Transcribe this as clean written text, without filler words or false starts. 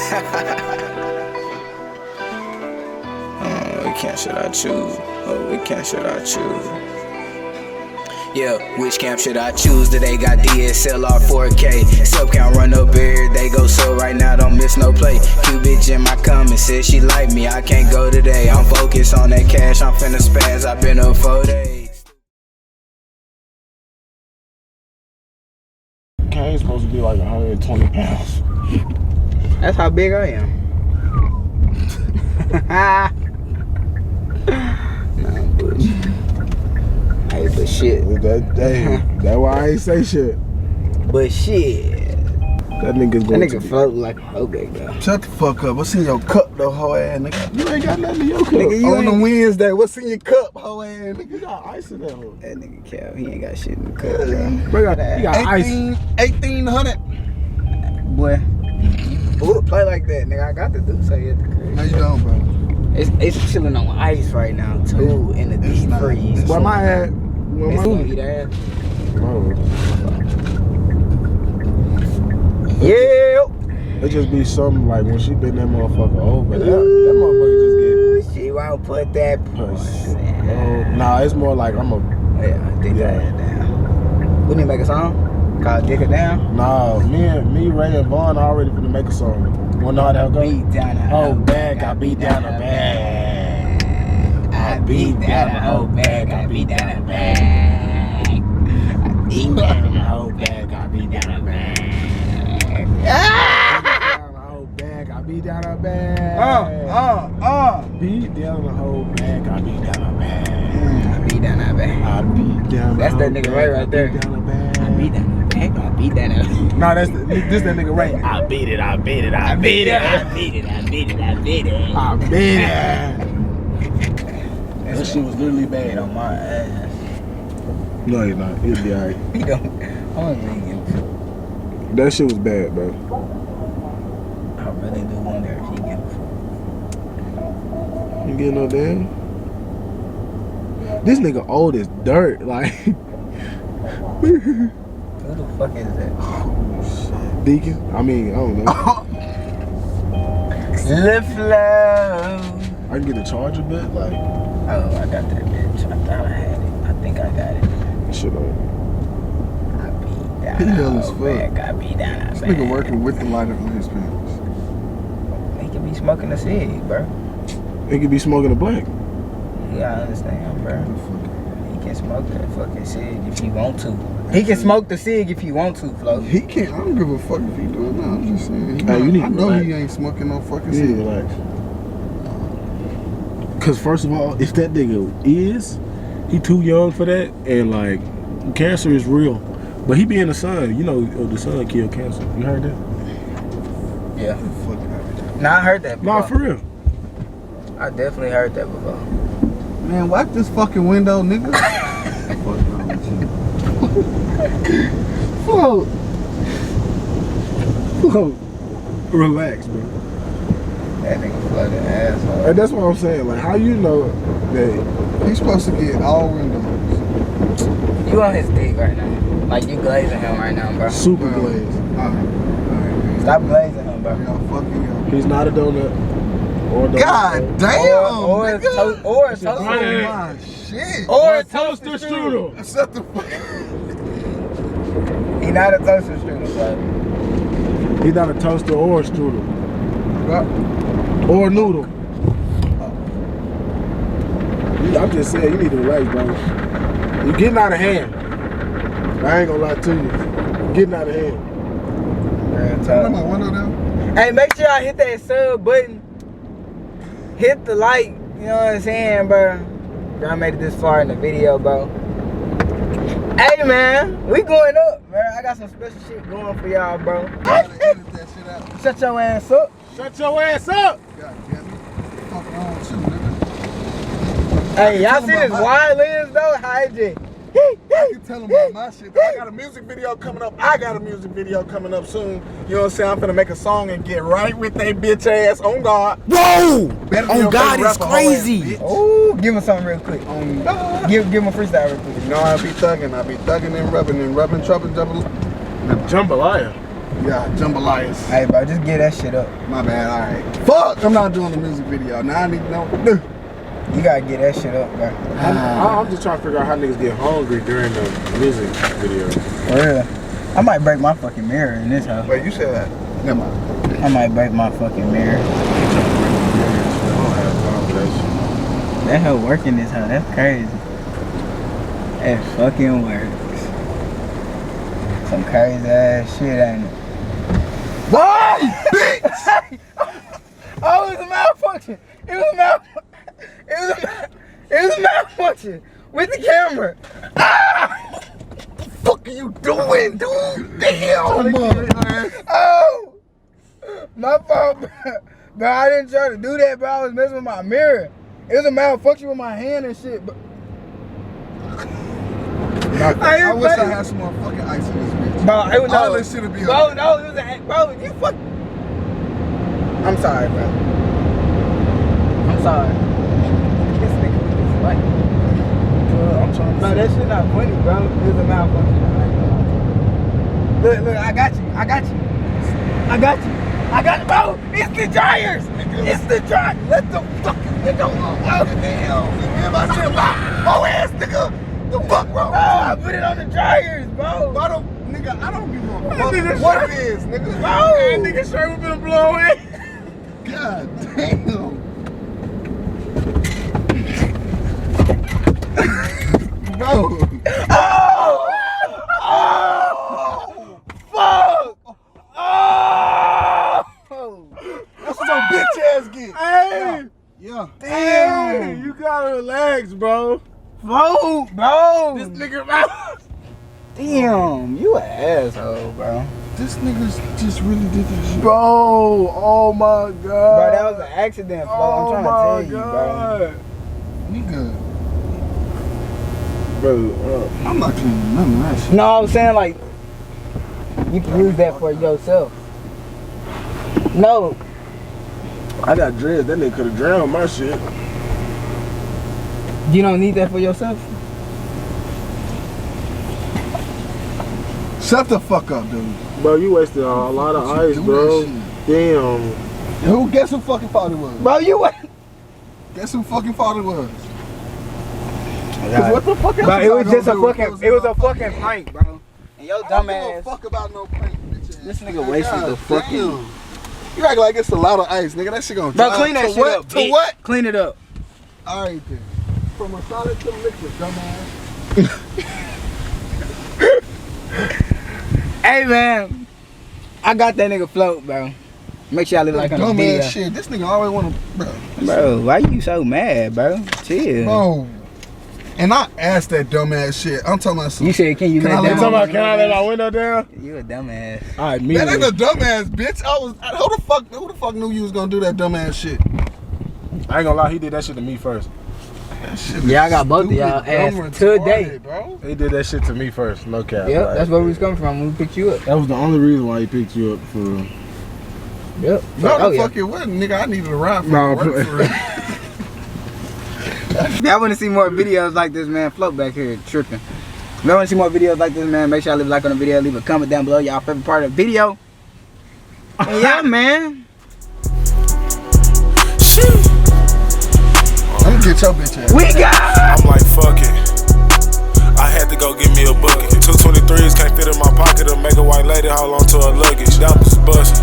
We can't should I choose? Oh, we can't should I choose? Yeah, which camp should I choose? Today got DSLR 4K. Sub count run up every day. Go so right now, don't miss no play. Cute bitch in my comments said she like me. I can't go today. I'm focused on that cash. I'm finna spaz. I've been up 4 days. Kane's supposed to be like 120 pounds. That's how big I am. Nah, bullshit. Hey, but shit. That's why I ain't say shit. But shit. That nigga's going That nigga float like a hoe big though. Shut the fuck up. What's in your cup though, hoe ass nigga? You ain't got nothing in your cup. Nigga, you on ain't... the Wednesday, what's in your cup, hoe ass nigga? You got ice in that hoe. That nigga Cal, he ain't got shit in the cup, bro. He got ice. 1800. Boy, who play like that, nigga? I got to do so at the crib. No, you don't, bro. It's chilling on ice right now too in the deep freeze. Where my at? It's gonna eat ass. Oh. Yeah. It just be something like when she been that motherfucker over. That motherfucker just She won't put that puss. Nah, it's more like I'm a. Yeah, dig that ass down. We need to make a song called "Dig It Down." Nah, me, Ray, and Vaughn already finna make a song. Wanna know how that go? Beat down a whole bag, I beat down a bag. I beat down a whole bag, I beat down a bag. I beat down a whole bag, I beat down a bag. Beat down a bag. Beat down the whole bag. I beat down a bag. I beat down that bag. I beat down. That's that nigga Ray right there. I beat down a bag. I beat down a bag. I beat down a bag. No, this that nigga Ray. I beat it. I beat it. I beat it. I beat it. I beat it. I beat it. I beat it. That shit was literally bad on my ass. No, you're not. You'll be alright. He don't. I don't think him. That shit was bad, bro. I really do wonder if he get You get no damn. This nigga old as dirt, like. Who the fuck is that? Oh, shit. Deacon? I mean, I don't know. The flow. I can get a charger bit, like. Oh, I got that bitch. I thought I had it. I think I got it. Shit on. I beat down. He young as fuck. I beat down. This nigga working with the lighter on his pants. He could be smoking a cig, bro. He could be smoking a black. Yeah, I understand, bro. He can smoke that fucking cig if he want to. He can smoke the cig if he want to, Flo. He can't. I don't give a fuck if he do it. No, I'm just saying. Hey, you need to relax. He ain't smoking no fucking cig. You need to relax. Cause first of all, if that nigga is, he too young for that, and like, cancer is real. But he be in the sun. You know, the sun kill cancer. You heard that? Yeah. Nah, I heard that before. Nah, for real. I definitely heard that before. Man, wipe this fucking window, nigga. Whoa. Whoa. Relax, bro. That nigga flooded asshole. And that's what I'm saying. Like, how you know that he's supposed to get all windows? You on his dick right now. Like, you glazing him right now, bro. Super glazed. Alright. Stop glazing him, bro. He's not a donut. Or a donut. God damn! Or a toaster. My shit. Or a toaster strudel. Shut the fuck up. He not a toaster strudel, bro. He's not a toaster or a strudel. Or a noodle. I'm just saying, you need to relax, bro. You're getting out of hand. I ain't gonna lie to you. You're getting out of hand. Hey, make sure y'all hit that sub button. Hit the like. You know what I'm saying, bro? Y'all made it this far in the video, bro. Hey, man. We going up, man. I got some special shit going for y'all, bro. Shut your ass up. Shut your ass up! Hey, y'all see this wide lens though? Hi, J. I can tell them about my shit. I got a music video coming up. Soon. You know what I'm saying? I'm finna make a song and get right with that bitch ass. On God. Whoa! On God, it's crazy. Oh, give him something real quick. On God. Give him a freestyle real quick. You know I be thugging and rubbing, trouble. Jambalaya. Yeah, jambalayas. Hey, bro, just get that shit up. My bad, alright. Fuck! I'm not doing the music video. Now I need to know what to do. You gotta get that shit up, bro. I'm just trying to figure out how niggas get hungry during the music video. For real. I might break my fucking mirror in this house. Wait, you said that? Never mind. I might break my fucking mirror. That hoe work in this house. That's crazy. That fucking works. Some crazy ass shit, ain't it? Why, bitch? Oh, it was a malfunction. It was a malfunction. It was a malfunction with the camera. Ah! What the fuck are you doing, dude? Damn, Oh, my fault, bro. Bro, I didn't try to do that, bro. I was messing with my mirror. It was a malfunction with my hand and shit, but I wish I had some more fucking ice in this bitch. bro, it was All this shit would be bro, no, it was a bro, you fuck. I'm sorry, bro. I'm sorry. This nigga with this light. I'm trying to Bro, that shit not funny, bro. It was a malfunction. Look, I got you. I got you. I got you. I got it, bro. It's the dryers. It's the dryers. Let the fucking nigga alone. Oh, damn. Get my shit back. Oh, ass nigga. The fuck, bro? Bro, I put it on the dryers, bro. Nigga, I don't give a That nigga fuck what shirt- it is, nigga. Bro. That nigga shirt was gonna blow away. God damn. Bro. Oh! Oh! Fuck! Oh! That's what your bitch ass get. Hey, Yeah. hey, you gotta relax, bro. Bro, bro. This nigga mouth. Damn, you an asshole, bro. This nigga just really did this shit. Bro, oh my god. Bro, that was an accident, bro. I'm trying to tell you, bro. Nigga. Bro, I'm not cleaning none of that shit. No, I'm saying like you can use that for yourself. No, I got DRIZ. That nigga could've drowned my shit. you don't need that for yourself. Shut the fuck up, dude. Bro, you wasted a lot of Don't you ice, do bro. that Damn. Guess who fucking fault it was? Bro, you what? Guess who fucking fault it was? Cause what the fuck else Bro, it was I just a gonna do? fucking, it was a fucking prank, bro. And your I don't dumb give a ass. fuck about no prank, bitch ass. This nigga wasted the fucking. Damn. You act like it's a lot of ice, nigga. That shit gonna Bro, dry. clean that To shit what? up. To bitch. what? Clean it up. Alright then. From a solid to liquid, dumbass. Hey man, I got that nigga float, bro. Make sure I look like on the Dumbass video. shit. This nigga always wanna, bro. Bro, why you so mad, bro? Chill. Bro. And I asked that dumbass shit. I'm talking about some. You said, can you Can I let let down? You talking about, can I let my window down? You a dumbass. Alright, me. That ain't a dumbass, bitch. Who the fuck knew you was gonna do that dumbass shit? I ain't gonna lie, he did that shit to me first. That shit Yeah, I is got both of stupid, y'all dumb, ass retarded, today. bro. He did that shit to me first, no cap. Yep, like, that's where we was coming from when we picked you up. That was the only reason why he picked you up, for real. Yep. No, Oh, the yeah. fuck it wasn't, nigga. I needed a ride from No, work but- for real. If y'all want to see more videos like this, man, float back here tripping. If y'all want to see more videos like this, man, make sure y'all leave a like on the video, leave a comment down below, y'all favorite part of the video. And yeah, man. I'm gonna get your bitch ass. We got. I'm like, fuck it. I had to go get me a bucket. 223s can't fit in my pocket or make a white lady hold on to her luggage. That was bustin'.